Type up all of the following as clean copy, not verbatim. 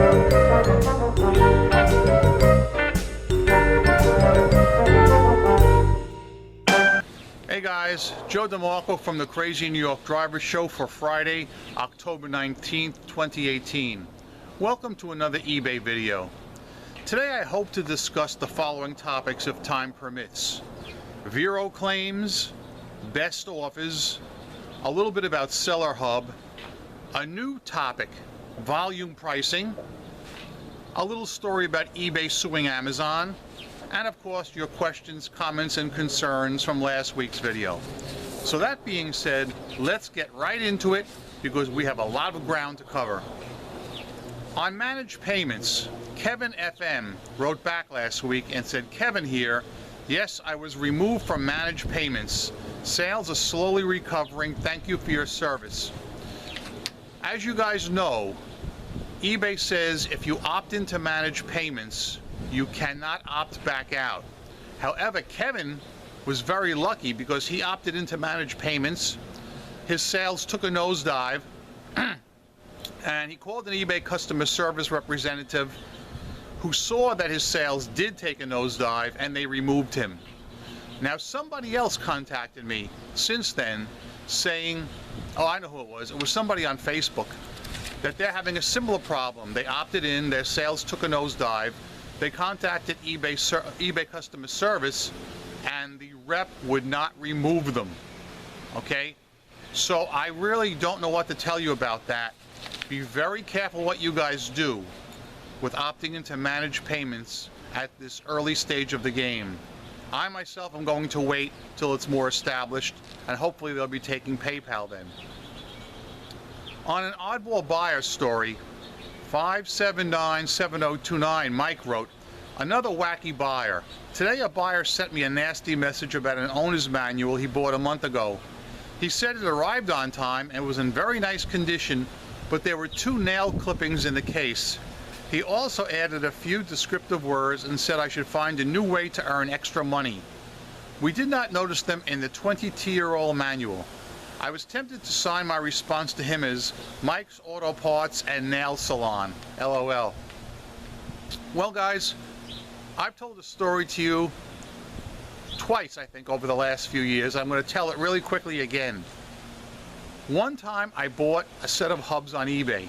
Hey guys, Joe DeMarco from the Crazy New York Driver Show for Friday, October 19th, 2018. Welcome to another eBay video. Today I hope to discuss the following topics if time permits. Vero claims, best offers, a little bit about Seller Hub, a new topic, volume pricing, a little story about eBay suing Amazon, and of course your questions, comments, and concerns from last week's video. So that being said, let's get right into it because we have a lot of ground to cover. On managed payments, Kevin FM wrote back last week and said, Kevin here, yes, I was removed from managed payments. Sales are slowly recovering. Thank you for your service. As you guys know, eBay says if you opt into managed payments, you cannot opt back out. However, Kevin was very lucky because he opted into managed payments. His sales took a nosedive and he called an eBay customer service representative who saw that his sales did take a nosedive and they removed him. Now somebody else contacted me since then saying, oh, I know who it was. It was somebody on Facebook, that they're having a similar problem. They opted in, their sales took a nosedive. They contacted eBay customer service and the rep would not remove them. Okay? So I really don't know what to tell you about that. Be very careful what you guys do with opting into managed payments at this early stage of the game. I myself am going to wait till it's more established and hopefully they'll be taking PayPal then. On an oddball buyer story, 5797029, Mike wrote, another wacky buyer. Today a buyer sent me a nasty message about an owner's manual he bought a month ago. He said it arrived on time and was in very nice condition, but there were 2 nail clippings in the case. He also added a few descriptive words and said I should find a new way to earn extra money. We did not notice them in the 22-year-old manual. I was tempted to sign my response to him as Mike's Auto Parts and Nail Salon, LOL. Well guys, I've told a story to you twice I think over the last few years. I'm going to tell it really quickly again. One time I bought a set of hubs on eBay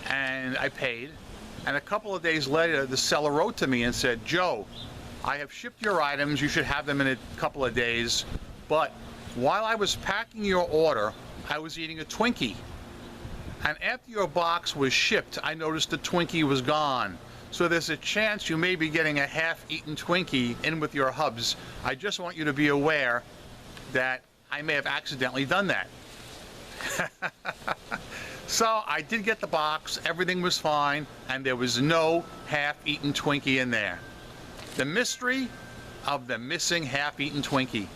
and I paid, and a couple of days later the seller wrote to me and said, Joe, I have shipped your items, you should have them in a couple of days, but while I was packing your order I was eating a Twinkie, and after your box was shipped I noticed the Twinkie was gone. So there's a chance you may be getting a half-eaten Twinkie in with your hubs. I just want you to be aware that I may have accidentally done that. So I did get the box, everything was fine, and there was no half-eaten Twinkie in there. The mystery of the missing half-eaten Twinkie.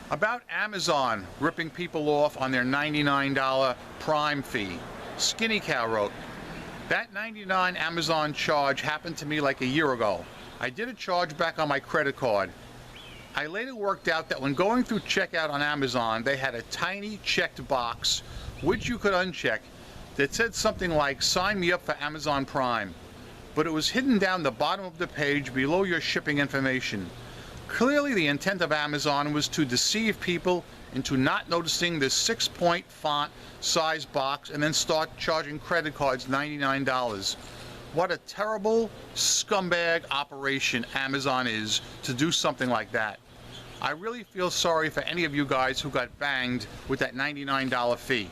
About Amazon ripping people off on their $99 Prime fee. Skinny Cow wrote, that $99 Amazon charge happened to me like a year ago. I did a charge back on my credit card. I later worked out that when going through checkout on Amazon, they had a tiny checked box, which you could uncheck, that said something like, sign me up for Amazon Prime. But it was hidden down the bottom of the page below your shipping information. Clearly the intent of Amazon was to deceive people into not noticing this 6-point font size box and then start charging credit cards $99. What a terrible scumbag operation Amazon is to do something like that. I really feel sorry for any of you guys who got banged with that $99 fee.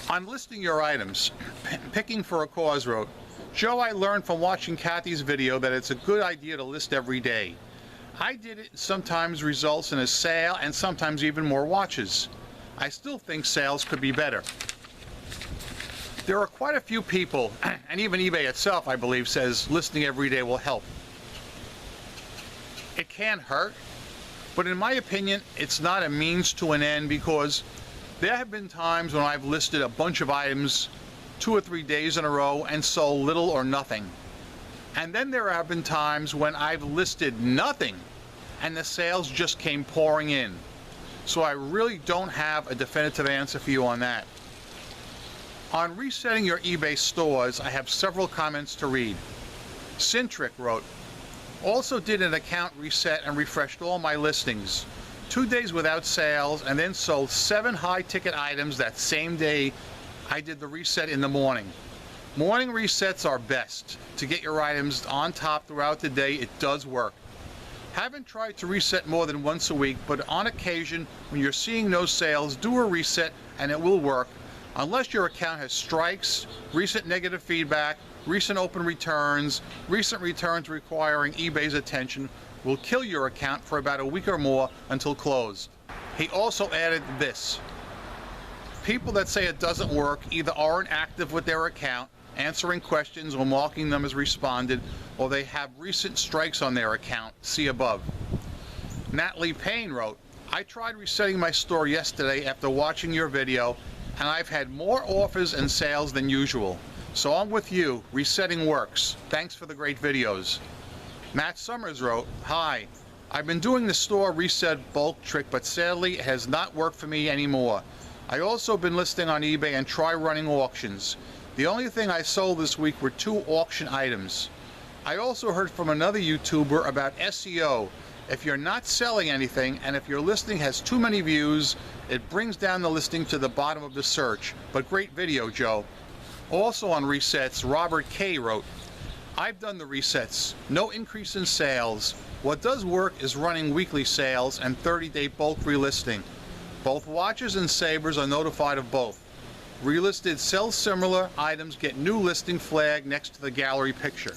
On listing your items, Picking for a Cause wrote, Joe, I learned from watching Kathy's video that it's a good idea to list every day. I did it, sometimes results in a sale and sometimes even more watches. I still think sales could be better. There are quite a few people, and even eBay itself I believe says listing every day will help. It can hurt, but in my opinion it's not a means to an end, because there have been times when I've listed a bunch of items 2 or 3 days in a row and sold little or nothing. And then there have been times when I've listed nothing and the sales just came pouring in. So I really don't have a definitive answer for you on that. On resetting your eBay stores, I have several comments to read. Cintric wrote, also did an account reset and refreshed all my listings. 2 days without sales, and then sold 7 high-ticket items that same day I did the reset in the morning. Morning resets are best. To get your items on top throughout the day, it does work. Haven't tried to reset more than once a week, but on occasion, when you're seeing no sales, do a reset and it will work. Unless your account has strikes, recent negative feedback, recent open returns, recent returns requiring eBay's attention, will kill your account for about a week or more until closed. He also added this. People that say it doesn't work either aren't active with their account, answering questions or marking them as responded, or they have recent strikes on their account. See above. Natalie Payne wrote, I tried resetting my store yesterday after watching your video, and I've had more offers and sales than usual. So I'm with you. Resetting works. Thanks for the great videos. Matt Summers wrote, hi, I've been doing the store reset bulk trick, but sadly it has not worked for me anymore. I also been listing on eBay and try running auctions. The only thing I sold this week were 2 auction items. I also heard from another YouTuber about SEO. If you're not selling anything and if your listing has too many views, it brings down the listing to the bottom of the search. But great video, Joe. Also on resets, Robert K. wrote, I've done the resets. No increase in sales. What does work is running weekly sales and 30-day bulk relisting. Both watches and sabers are notified of both. Relisted sell similar items get new listing flag next to the gallery picture.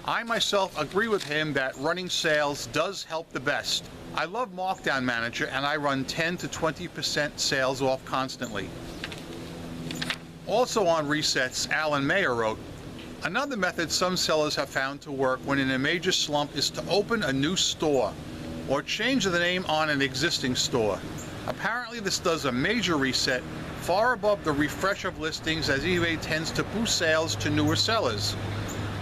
I myself agree with him that running sales does help the best. I love Markdown Manager and I run 10 to 20% sales off constantly. Also on resets, Alan Mayer wrote, another method some sellers have found to work when in a major slump is to open a new store or change the name on an existing store. Apparently this does a major reset far above the refresh of listings, as eBay tends to boost sales to newer sellers.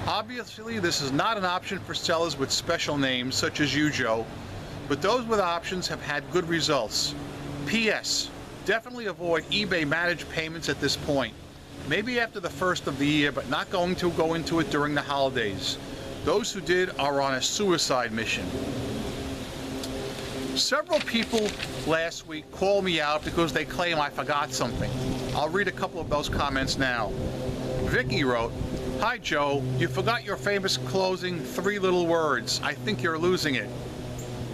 Obviously this is not an option for sellers with special names such as you, Joe, but those with options have had good results. P.S. Definitely avoid eBay managed payments at this point. Maybe after the first of the year, but not going to go into it during the holidays. Those who did are on a suicide mission. Several people last week called me out because they claim I forgot something. I'll read a couple of those comments now. Vicky wrote, hi Joe, you forgot your famous closing 3 little words. I think you're losing it.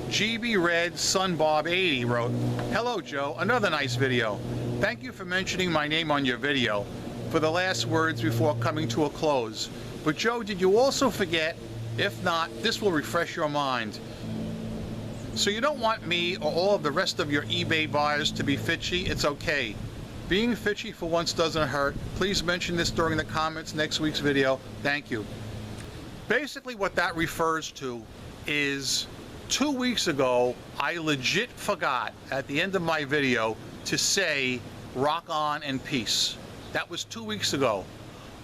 GB Red Sunbob 80 wrote, hello Joe, another nice video. Thank you for mentioning my name on your video for the last words before coming to a close. But Joe, did you also forget? If not, this will refresh your mind. So you don't want me or all of the rest of your eBay buyers to be fitchy? It's okay. Being fitchy for once doesn't hurt. Please mention this during the comments next week's video. Thank you. Basically what that refers to is 2 weeks ago, I legit forgot at the end of my video to say rock on and peace. That was 2 weeks ago.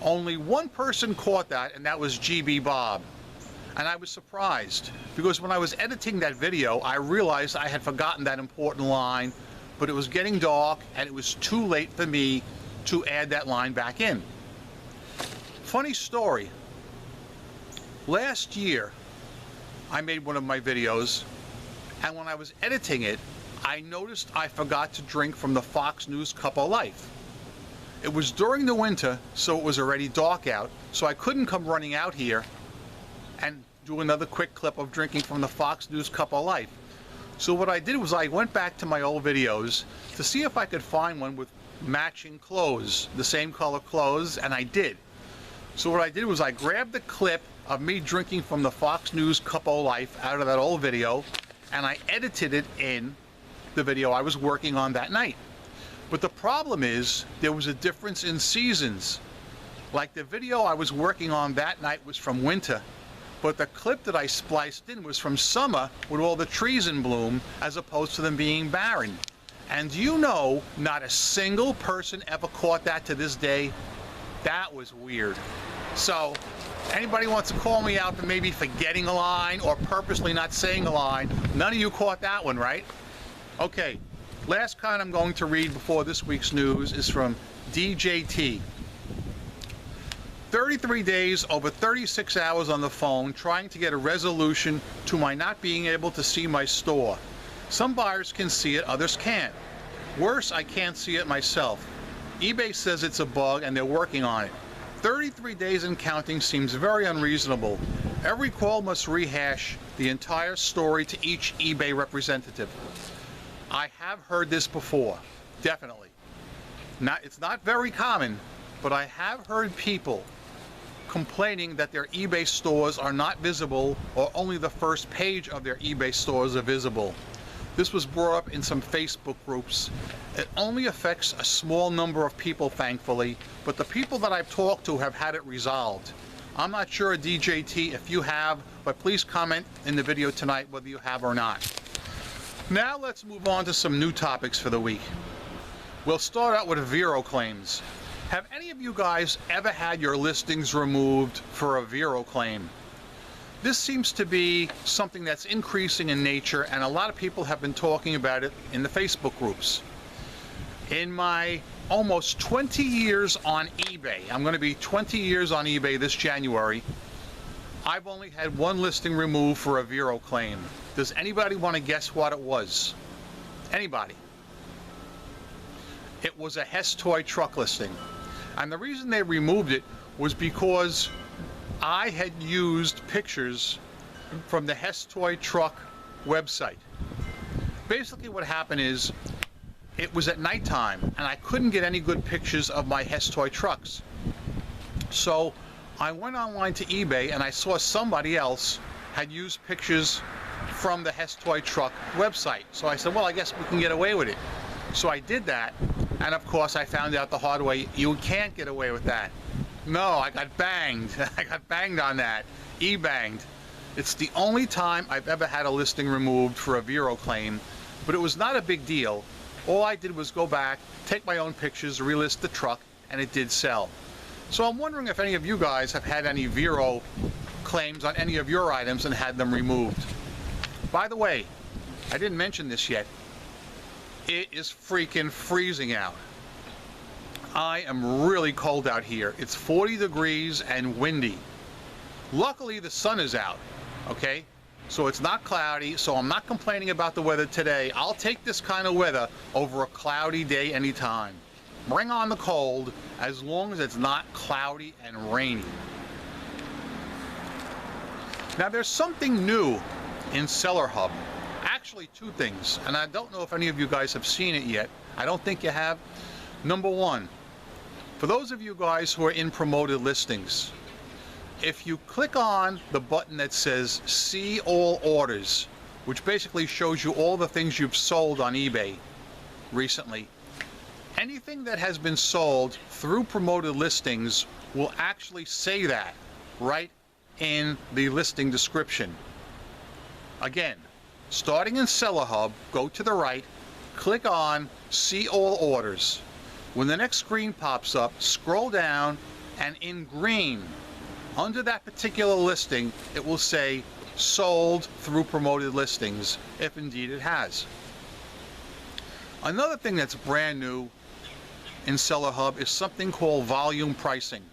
Only one person caught that, and that was GB Bob. And I was surprised because when I was editing that video, I realized I had forgotten that important line, but it was getting dark and it was too late for me to add that line back in. Funny story. Last year, I made one of my videos, and when I was editing it, I noticed I forgot to drink from the Fox News Cup of Life. It was during the winter, so it was already dark out, so I couldn't come running out here and do another quick clip of drinking from the Fox News Cup of Life. So what I did was I went back to my old videos to see if I could find one with matching clothes, the same color clothes, and I did. So what I did was I grabbed the clip of me drinking from the Fox News Cup of Life out of that old video, and I edited it in the video I was working on that night. But the problem is there was a difference in seasons. Like the video I was working on that night was from winter, but the clip that I spliced in was from summer with all the trees in bloom as opposed to them being barren. And you know, not a single person ever caught that to this day. That was weird. So anybody wants to call me out for maybe forgetting a line or purposely not saying a line, none of you caught that one, right? Okay, Last comment I'm going to read before this week's news is from DJT. 33 days, over 36 hours on the phone trying to get a resolution to my not being able to see my store. Some buyers can see it, others can't. Worse, I can't see it myself. eBay says it's a bug and they're working on it. 33 days and counting seems very unreasonable. Every call must rehash the entire story to each eBay representative. I have heard this before, definitely. It's not very common, but I have heard people complaining that their eBay stores are not visible, or only the first page of their eBay stores are visible. This was brought up in some Facebook groups. It only affects a small number of people, thankfully, but the people that I've talked to have had it resolved. I'm not sure, DJT, if you have, but please comment in the video tonight whether you have or not. Now let's move on to some new topics for the week. We'll start out with Vero claims. Have any of you guys ever had your listings removed for a Vero claim? This seems to be something that's increasing in nature, and a lot of people have been talking about it in the Facebook groups. In my almost 20 years on eBay, I'm going to be 20 years on eBay this January, I've only had one listing removed for a Vero claim. Does anybody want to guess what it was? Anybody? It was a Hess toy truck listing. And the reason they removed it was because I had used pictures from the Hess toy truck website. Basically what happened is, it was at nighttime and I couldn't get any good pictures of my Hess toy trucks. So I went online to eBay and I saw somebody else had used pictures from the Hess toy truck website. So I said, well, I guess we can get away with it. So I did that, and of course I found out the hard way, you can't get away with that. No, I got banged. I got banged on that. E-banged. It's the only time I've ever had a listing removed for a Vero claim, but it was not a big deal. All I did was go back, take my own pictures, relist the truck, and it did sell. So I'm wondering if any of you guys have had any Vero claims on any of your items and had them removed. By the way, I didn't mention this yet. It is freaking freezing out. I am really cold out here. It's 40 degrees and windy. Luckily the sun is out, okay? So it's not cloudy, so I'm not complaining about the weather today. I'll take this kind of weather over a cloudy day anytime. Bring on the cold, as long as it's not cloudy and rainy. Now there's something new in Seller Hub. Actually two things, and I don't know if any of you guys have seen it yet. I don't think you have. Number one, for those of you guys who are in promoted listings, if you click on the button that says See All Orders, which basically shows you all the things you've sold on eBay recently, anything that has been sold through promoted listings will actually say that right in the listing description. Again, starting in Seller Hub, go to the right, click on See All Orders. When the next screen pops up, scroll down, and in green, under that particular listing, it will say Sold through promoted listings, if indeed it has. Another thing that's brand new in Seller Hub is something called volume pricing.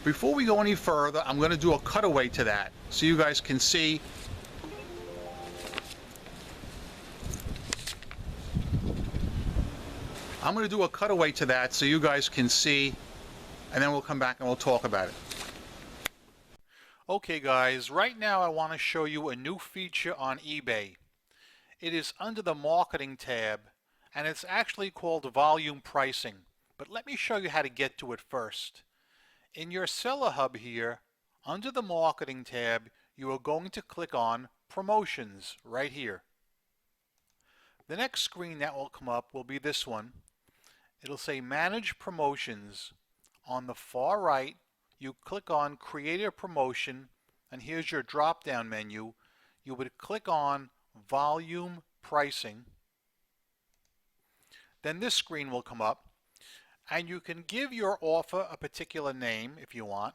Before we go any further, I'm going to do a cutaway to that so you guys can see. I'm going to do a cutaway to that so you guys can see, and then we'll come back and we'll talk about it. Okay guys, right now I want to show you a new feature on eBay. It is under the Marketing tab, and it's actually called Volume Pricing. But let me show you how to get to it first. In your Seller Hub here, under the Marketing tab, you are going to click on Promotions right here. The next screen that will come up will be this one. It'll say Manage Promotions. On the far right, you click on Create a Promotion, and here's your drop-down menu. You would click on Volume Pricing. Then this screen will come up, and you can give your offer a particular name if you want,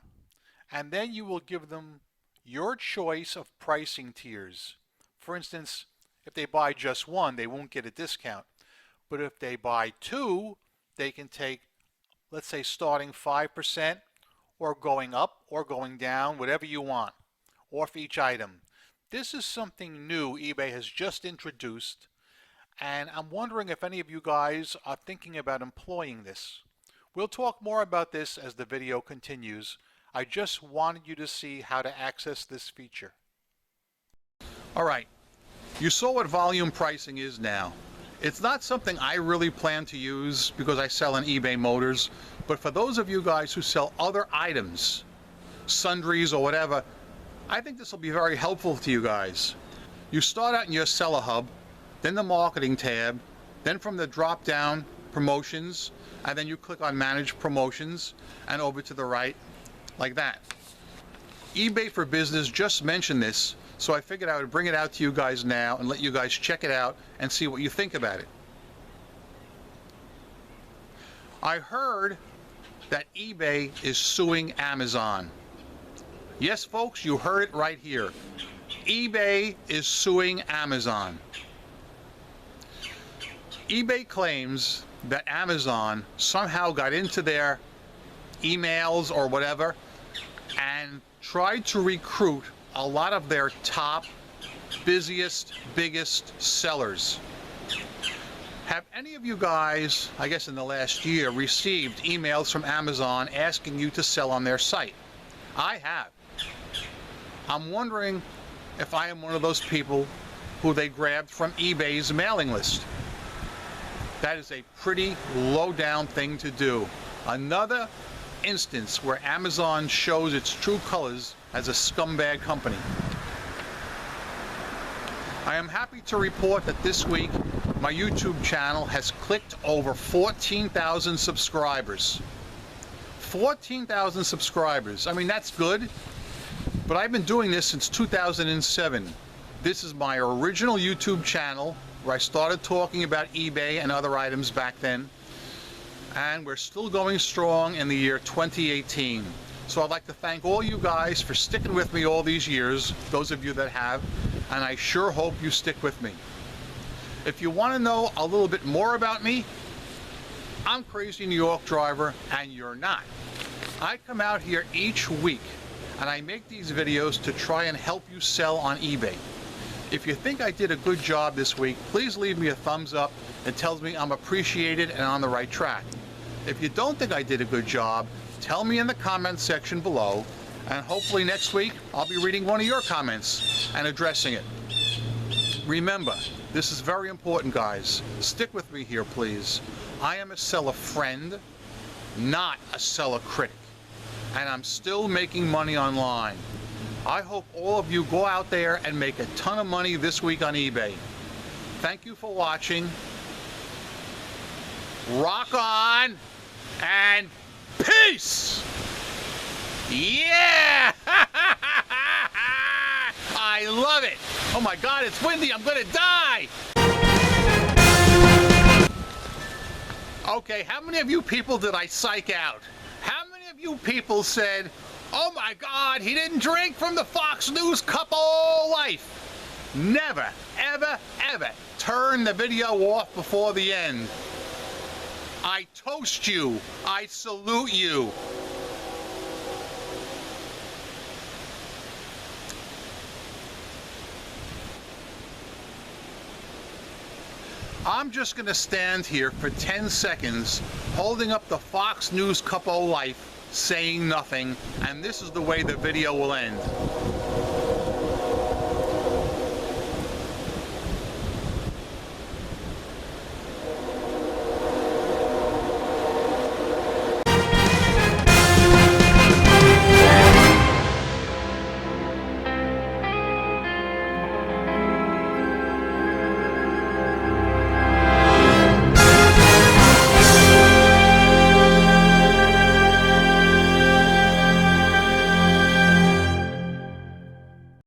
and then you will give them your choice of pricing tiers. For instance, if they buy just one, they won't get a discount. But if they buy 2, they can take, let's say, starting 5% or going up or going down, whatever you want, off each item. This is something new eBay has just introduced, and I'm wondering if any of you guys are thinking about employing this. We'll talk more about this as the video continues. I just wanted you to see how to access this feature. All right, you saw what volume pricing is now. It's not something I really plan to use because I sell on eBay Motors, but for those of you guys who sell other items, sundries or whatever, I think this will be very helpful to you guys. You start out in your seller hub, then the marketing tab, then from the drop down promotions, and then you click on manage promotions and over to the right like that. eBay for Business just mentioned this, so I figured I would bring it out to you guys now and let you guys check it out and see what you think about it. I heard that eBay is suing Amazon. Yes, folks, you heard it right here. eBay is suing Amazon. eBay claims that Amazon somehow got into their emails or whatever and tried to recruit a lot of their top, busiest, biggest sellers. Have any of you guys, I guess in the last year, received emails from Amazon asking you to sell on their site? I have. I'm wondering if I am one of those people who they grabbed from eBay's mailing list. That is a pretty low down thing to do. Another instance where Amazon shows its true colors as a scumbag company. I am happy to report that this week my YouTube channel has clicked over 14,000 subscribers. 14,000 subscribers. I mean, that's good, but I've been doing this since 2007. This is my original YouTube channel where I started talking about eBay and other items back then, and we're still going strong in the year 2018. So I'd like to thank all you guys for sticking with me all these years, those of you that have, and I sure hope you stick with me. If you want to know a little bit more about me, I'm Crazy New York Driver, and you're not. I come out here each week and I make these videos to try and help you sell on eBay. If you think I did a good job this week, please leave me a thumbs up. It tells me I'm appreciated and on the right track. If you don't think I did a good job, tell me in the comments section below, and hopefully next week I'll be reading one of your comments and addressing it. Remember, this is very important, guys. Stick with me here, please. I am a seller friend, not a seller critic, and I'm still making money online. I hope all of you go out there and make a ton of money this week on eBay. Thank you for watching. Rock on and peace! Yeah! I love it! Oh my God, it's windy, I'm gonna die! Okay, how many of you people did I psych out? How many of you people said, oh my God, he didn't drink from the Fox News cup all life? Never, ever, ever turn the video off before the end. I toast you. I salute you. I'm just going to stand here for 10 seconds holding up the Fox News cup of life, saying nothing, and this is the way the video will end.